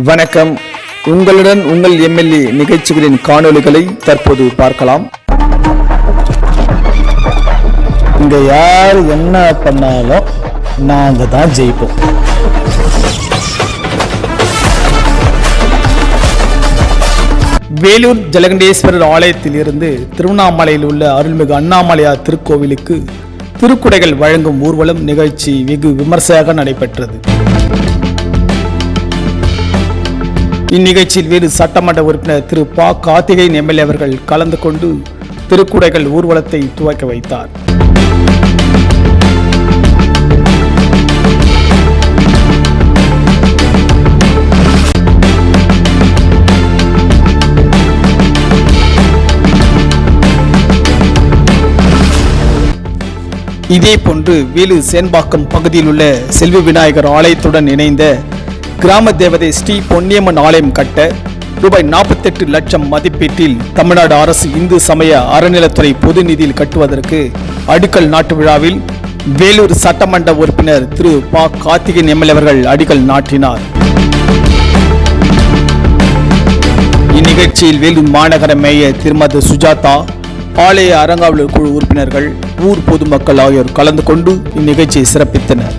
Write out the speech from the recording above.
வணக்கம். உங்களுடன் உங்கள் எம்எல்ஏ நிகழ்ச்சிகளின் காணொளிகளை தற்போது பார்க்கலாம். இங்க யார் என்ன பண்ணாலும் நாங்க தான் ஜெயிப்போம். வேலூர் ஜலகண்டேஸ்வரர் ஆலயத்தில் இருந்து திருவண்ணாமலையில் உள்ள அருள்மிகு அண்ணாமலையார் திருக்கோவிலுக்கு திருக்குடைகள் வழங்கும் ஊர்வலம் நிகழ்ச்சி வெகு விமர்சையாக நடைபெற்றது. இந்நிகழ்ச்சியில் வேறு சட்டமன்ற உறுப்பினர் திரு ப. கார்த்திகேயன் எம்எல்ஏ அவர்கள் கலந்து கொண்டு திருக்குடைகள் ஊர்வலத்தை துவக்கி வைத்தார். இதேபோன்று வேலூர் சேன்பாக்கம் பகுதியில் உள்ள செல்வி விநாயகர் ஆலயத்துடன் இணைந்த கிராம தேவதை ஸ்ரீ பொன்னியம்மன் ஆலயம் கட்ட ரூபாய் 48 லட்சம் மதிப்பீட்டில் தமிழ்நாடு அரசு இந்து சமய அறநிலைத்துறை பொது நிதியில் கட்டுவதற்கு அடிக்கல் நாட்டு விழாவில் வேலூர் சட்டமன்ற உறுப்பினர் திரு ப. கார்த்திகேயன் எம்எல்ஏ அவர்கள் அடிக்கல் நாட்டினார். இந்நிகழ்ச்சியில் வேலூர் மாநகர மேயர் திருமதி சுஜாதா, ஆலய அறங்காவலர் குழு உறுப்பினர்கள், ஊர் பொதுமக்கள் ஆகியோர் கலந்து கொண்டு இந்நிகழ்ச்சியை சிறப்பித்தனர்.